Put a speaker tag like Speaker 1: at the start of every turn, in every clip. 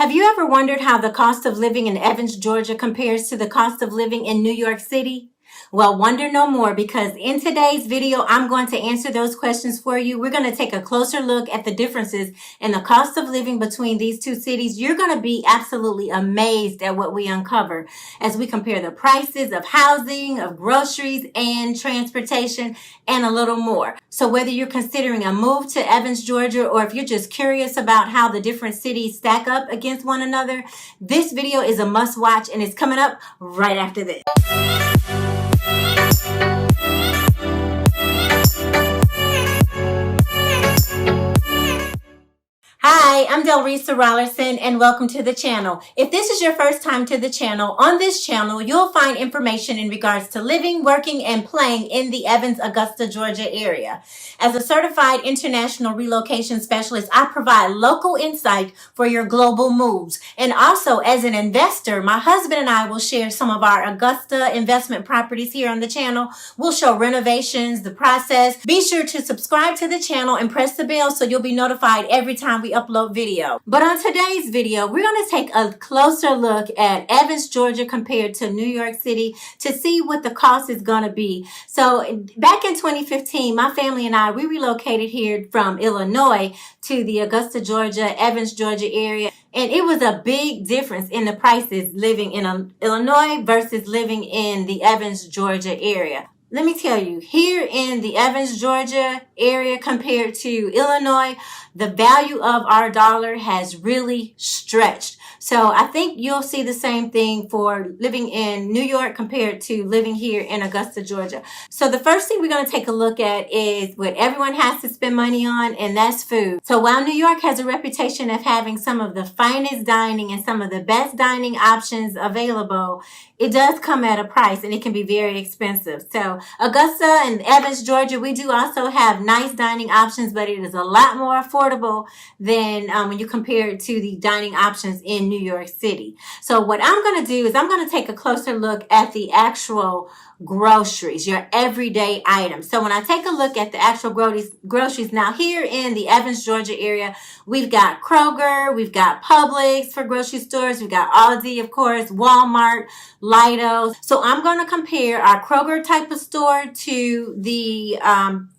Speaker 1: Have you ever wondered how the cost of living in Evans, Georgia compares to the cost of living in New York City? Well, wonder no more, because in today's video, I'm going to answer those questions for you. We're going to take a closer look at the differences in the cost of living between these two cities. You're going to be absolutely amazed at what we uncover as we compare the prices of housing, of groceries, and transportation, and a little more. So whether you're considering a move to Evans, Georgia, or if you're just curious about how the different cities stack up against one another, this video is a must watch, and it's coming up right after this. Hi, I'm Delresa Rollerson, and welcome to the channel. If this is your first time to the channel, on this channel, you'll find information in regards to living, working, and playing in the Evans, Augusta, Georgia area. As a certified international relocation specialist, I provide local insight for your global moves. And also, as an investor, my husband and I will share some of our Augusta investment properties here on the channel. We'll show renovations, the process. Be sure to subscribe to the channel and press the bell so you'll be notified every time we upload video. But on today's video, we're going to take a closer look at Evans, Georgia compared to New York City to see what the cost is going to be. So back in 2015, my family and I, we relocated here from Illinois to the Augusta, Georgia, Evans, Georgia area. And it was a big difference in the prices living in Illinois versus living in the Evans, Georgia area. Let me tell you, here in the Evans, Georgia area compared to Illinois, the value of our dollar has really stretched. So I think you'll see the same thing for living in New York compared to living here in Augusta, Georgia. So the first thing we're going to take a look at is what everyone has to spend money on, and that's food. So while New York has a reputation of having some of the finest dining and some of the best dining options available, it does come at a price, and it can be very expensive. So Augusta and Evans, Georgia, we do also have nice dining options, but it is a lot more affordable than when you compare it to the dining options in New York City. So what I'm going to do is I'm going to take a closer look at the actual groceries, your everyday items. So when I take a look at the actual groceries, now here in the Evans, Georgia area, we've got Kroger, we've got Publix for grocery stores, we've got Aldi, of course, Walmart, Lido. So I'm going to compare our Kroger type of store to the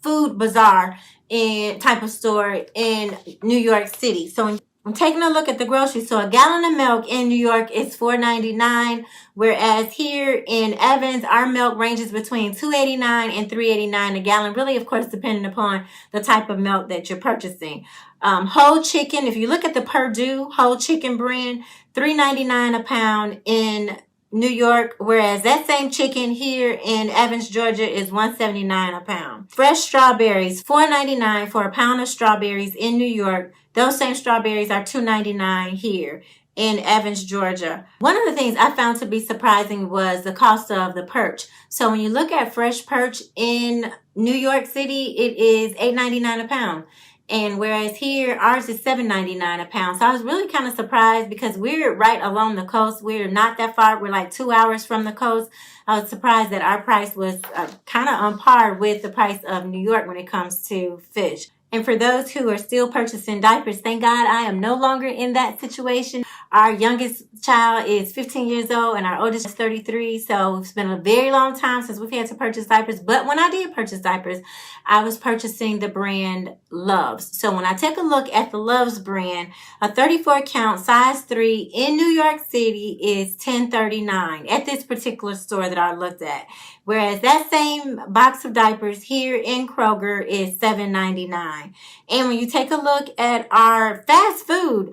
Speaker 1: Food Bazaar type of store in New York City. So I'm taking a look at the groceries. So a gallon of milk in New York is $4.99, whereas here in Evans, our milk ranges between $2.89 and $3.89 a gallon, really, of course, depending upon the type of milk that you're purchasing. Whole chicken, if you look at the Purdue whole chicken brand, $3.99 a pound in New York, whereas that same chicken here in Evans, Georgia is $1.79 a pound. Fresh strawberries, $4.99 for a pound of strawberries in New York. Those same strawberries are $2.99 here in Evans, Georgia. One of the things I found to be surprising was the cost of the perch. So when you look at fresh perch in New York City, it is $8.99 a pound. And whereas here, ours is $7.99 a pound. So I was really kind of surprised because we're right along the coast. We're not that far. We're like 2 hours from the coast. I was surprised that our price was kind of on par with the price of New York when it comes to fish. And for those who are still purchasing diapers, thank God I am no longer in that situation. Our youngest child is 15 years old and our oldest is 33. So it's been a very long time since we've had to purchase diapers. But when I did purchase diapers, I was purchasing the brand Loves. So when I take a look at the Loves brand, a 34 count size 3 in New York City is $10.39 at this particular store that I looked at. Whereas that same box of diapers here in Kroger is $7.99. And when you take a look at our fast food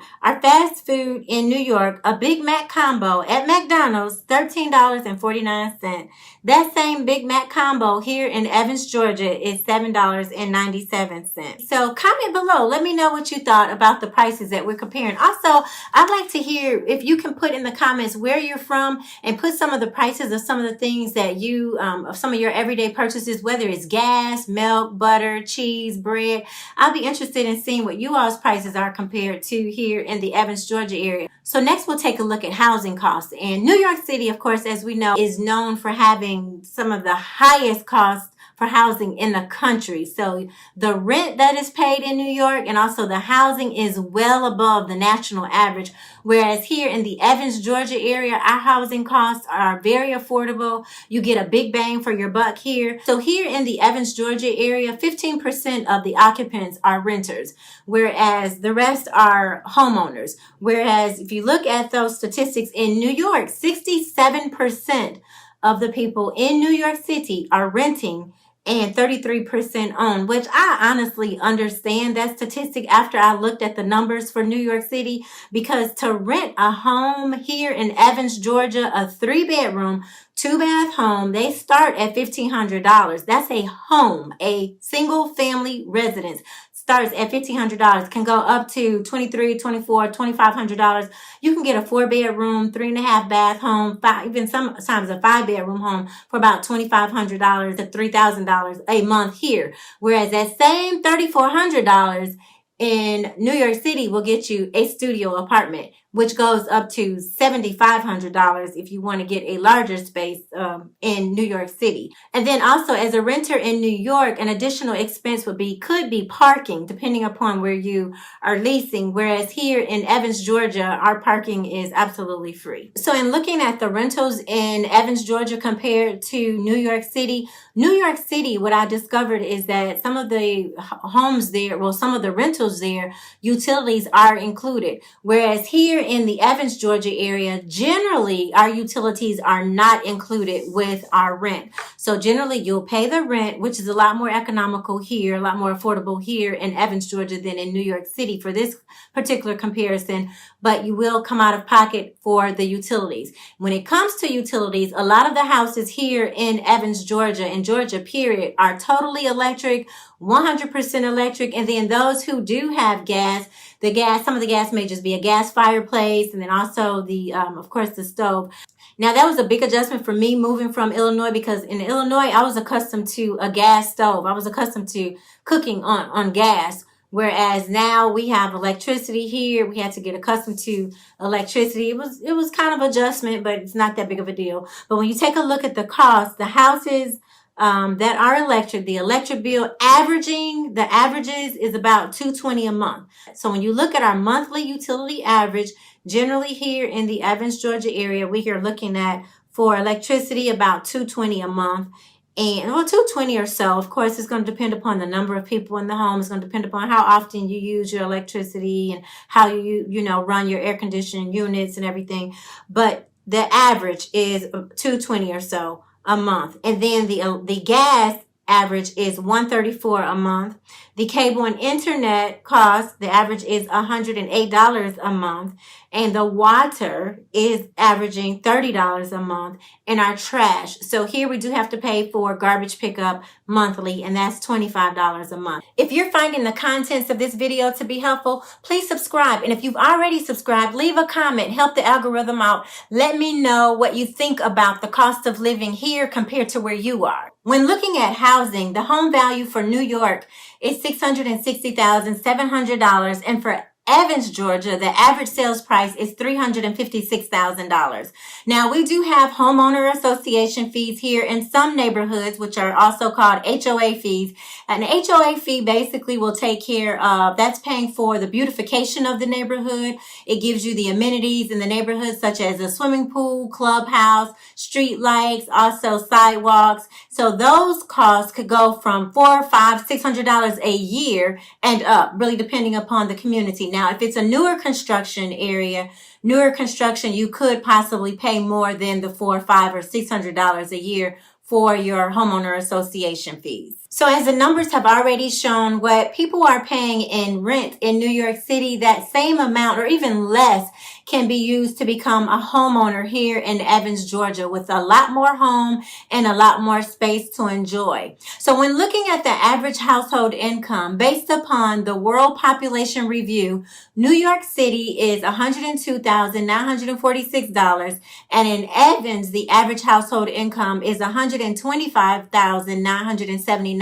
Speaker 1: in New York, a Big Mac combo at McDonald's, $13.49. That same Big Mac combo here in Evans, Georgia is $7.97. So comment below. Let me know what you thought about the prices that we're comparing. Also, I'd like to hear if you can put in the comments where you're from and put some of the prices of some of the things that you, of some of your everyday purchases, whether it's gas, milk, butter, cheese, bread. I'll be interested in seeing what you all's prices are compared to here in the Evans, Georgia area. So next we'll take a look at housing costs. And New York City, of course, as we know, is known for having some of the highest costs for housing in the country. So the rent that is paid in New York and also the housing is well above the national average. Whereas here in the Evans, Georgia area, our housing costs are very affordable. You get a big bang for your buck here. So here in the Evans, Georgia area, 15% of the occupants are renters, whereas the rest are homeowners. Whereas if you look at those statistics in New York, 67% of the people in New York City are renting and 33% own, which I honestly understand that statistic after I looked at the numbers for New York City, because to rent a home here in Evans, Georgia, a 3-bedroom, 2-bath home, they start at $1,500. That's a home, a single family residence starts at $1,500, can go up to $2,300, $2,400, $2,500. You can get a 4-bedroom, 3.5-bath home, even sometimes a 5-bedroom home for about $2,500 to $3,000 a month here. Whereas that same $3,400 in New York City will get you a studio apartment, which goes up to $7,500 if you want to get a larger space in New York City. And then also as a renter in New York, an additional expense could be parking, depending upon where you are leasing. Whereas here in Evans, Georgia, our parking is absolutely free. So in looking at the rentals in Evans, Georgia compared to New York City, what I discovered is that some of the homes there, well, some of the rentals there, utilities are included. Whereas here in the Evans, Georgia area, generally our utilities are not included with our rent. So generally you'll pay the rent, which is a lot more economical here, a lot more affordable here in Evans, Georgia than in New York City for this particular comparison, but you will come out of pocket for the utilities. When it comes to utilities, a lot of the houses here in Evans, Georgia, and Georgia period, are totally electric, 100% electric. And then those who do have gas, some of the gas may just be a gas fireplace, and then also the, of course, the stove. Now, that was a big adjustment for me moving from Illinois, because in Illinois, I was accustomed to a gas stove. I was accustomed to cooking on gas. Whereas now we have electricity here. We had to get accustomed to electricity. It was kind of adjustment, but it's not that big of a deal. But when you take a look at the cost, the houses that are electric, the electric bill averages is about $220 a month. So when you look at our monthly utility average, generally here in the Evans, Georgia area, we are looking at for electricity about $220 a month. And well, $220 or so. Of course, it's going to depend upon the number of people in the home. It's going to depend upon how often you use your electricity and how you run your air conditioning units and everything. But the average is $220 or so a month. And then the gas average is $134 a month. The cable and internet cost, the average is $108 a month. And the water is averaging $30 a month. And our trash. So here we do have to pay for garbage pickup monthly, and that's $25 a month. If you're finding the contents of this video to be helpful, please subscribe. And if you've already subscribed, leave a comment, help the algorithm out. Let me know what you think about the cost of living here compared to where you are. When looking at housing, the home value for New York is $660,700, and for Evans, Georgia, the average sales price is $356,000. Now, we do have homeowner association fees here in some neighborhoods, which are also called HOA fees. An HOA fee basically will take care of, that's paying for the beautification of the neighborhood. It gives you the amenities in the neighborhood, such as a swimming pool, clubhouse, street lights, also sidewalks. So those costs could go from $400, $500, $600 a year and up, really depending upon the community. Now, if it's a newer construction area, you could possibly pay more than the $400, $500, or $600 a year for your homeowner association fees. So as the numbers have already shown, what people are paying in rent in New York City, that same amount or even less can be used to become a homeowner here in Evans, Georgia, with a lot more home and a lot more space to enjoy. So when looking at the average household income based upon the World Population Review, New York City is $102,946, and in Evans, the average household income is $125,979.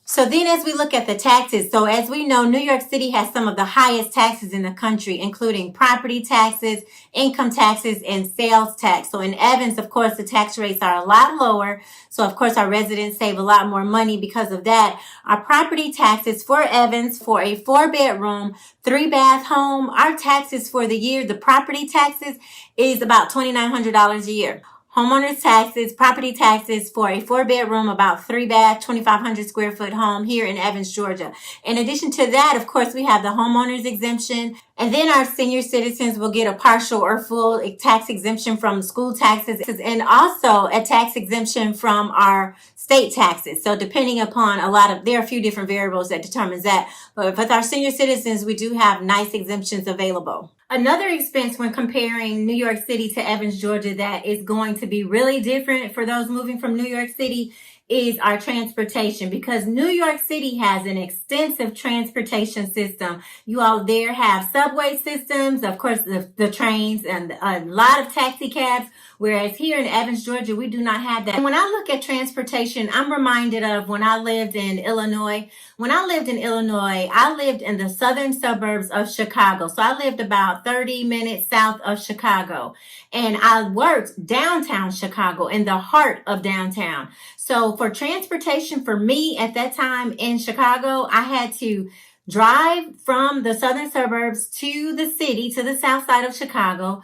Speaker 1: So then as we look at the taxes, so as we know, New York City has some of the highest taxes in the country, including property taxes, income taxes, and sales tax. So in Evans, of course, the tax rates are a lot lower. So of course, our residents save a lot more money because of that. Our property taxes for Evans for a 4-bedroom, 3-bath home, our taxes for the year, the property taxes is about $2,900 a year. Homeowners taxes, property taxes for a 4-bedroom, about 3-bath, 2,500 square foot home here in Evans, Georgia. In addition to that, of course, we have the homeowners exemption. And then our senior citizens will get a partial or full tax exemption from school taxes and also a tax exemption from our state taxes. So depending upon there are a few different variables that determines that. But with our senior citizens, we do have nice exemptions available. Another expense when comparing New York City to Evans, Georgia, that is going to be really different for those moving from New York City is our transportation, because New York City has an extensive transportation system. You all there have subway systems, of course, the trains, and a lot of taxi cabs, whereas here in Evans, Georgia, we do not have that. And when I look at transportation, I'm reminded of when I lived in Illinois. When I lived in Illinois, I lived in the southern suburbs of Chicago. So I lived about 30 minutes south of Chicago. And I worked downtown Chicago, in the heart of downtown. So for transportation for me at that time in Chicago, I had to drive from the southern suburbs to the city, to the south side of Chicago,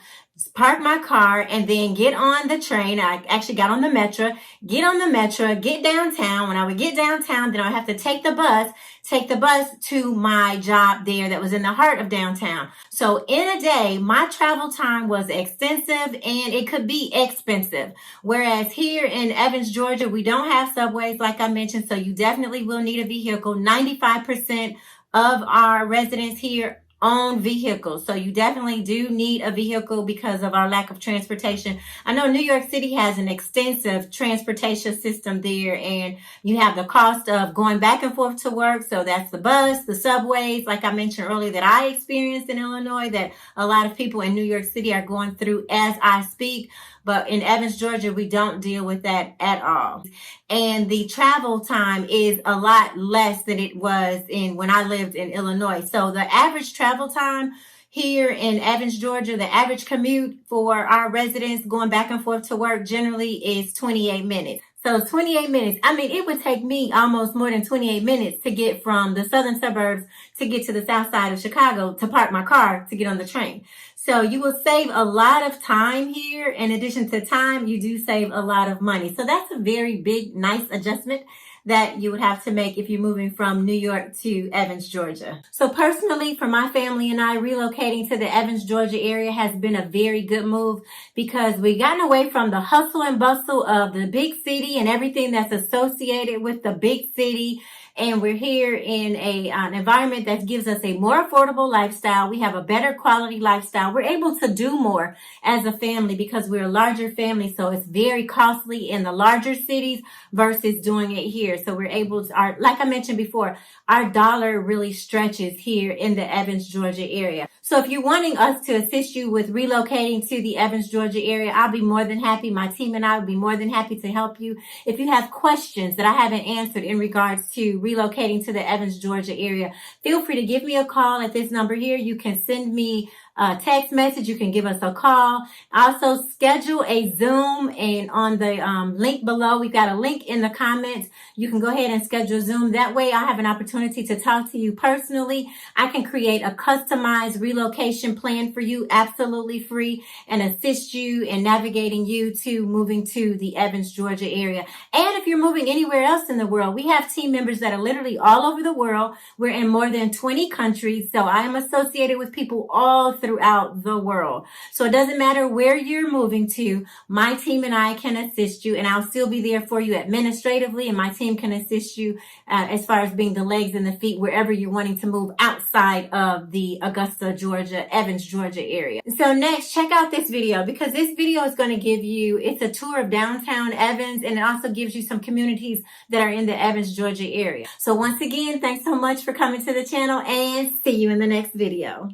Speaker 1: park my car, and then get on the train. I actually got on the metro, get downtown. When I would get downtown, then I would have to take the bus to my job there that was in the heart of downtown. So in a day, my travel time was extensive and it could be expensive. Whereas here in Evans, Georgia, we don't have subways, like I mentioned, so you definitely will need a vehicle. 95% of our residents here own vehicles. So you definitely do need a vehicle because of our lack of transportation. I know New York City has an extensive transportation system there, and you have the cost of going back and forth to work. So that's the bus, the subways, like I mentioned earlier, that I experienced in Illinois, that a lot of people in New York City are going through as I speak. But in Evans, Georgia, we don't deal with that at all. And the travel time is a lot less than it was when I lived in Illinois. So the average travel time here in Evans, Georgia, the average commute for our residents going back and forth to work generally is 28 minutes. So 28 minutes. I mean, it would take me almost more than 28 minutes to get from the southern suburbs to get to the south side of Chicago, to park my car, to get on the train. So you will save a lot of time here. In addition to time, you do save a lot of money. So that's a very big, nice adjustment that you would have to make if you're moving from New York to Evans, Georgia. So personally, for my family and I, relocating to the Evans, Georgia area has been a very good move, because we've gotten away from the hustle and bustle of the big city and everything that's associated with the big city. And we're here in an environment that gives us a more affordable lifestyle. We have a better quality lifestyle. We're able to do more as a family because we're a larger family. So it's very costly in the larger cities versus doing it here. So we're able to, like I mentioned before, our dollar really stretches here in the Evans, Georgia area. So if you're wanting us to assist you with relocating to the Evans, Georgia area, I'll be more than happy. My team and I will be more than happy to help you. If you have questions that I haven't answered in regards to relocating to the Evans, Georgia area, feel free to give me a call at this number here. You can send me a text message. You can give us a call. Also, schedule a Zoom, and on the link below, we've got a link in the comments. You can go ahead and schedule Zoom. That way I'll have an opportunity to talk to you personally. I can create a customized relocation plan for you, absolutely free, and assist you in navigating you to moving to the Evans, Georgia area. And if you're moving anywhere else in the world, we have team members that are literally all over the world. We're in more than 20 countries. So I am associated with people all throughout the world. So it doesn't matter where you're moving to, my team and I can assist you, and I'll still be there for you administratively, and my team can assist you as far as being the legs and the feet wherever you're wanting to move outside of the Augusta, Georgia, Evans, Georgia area. So next, check out this video, because this video is going to give you, it's a tour of downtown Evans, and it also gives you some communities that are in the Evans, Georgia area. So once again, thanks so much for coming to the channel, and see you in the next video.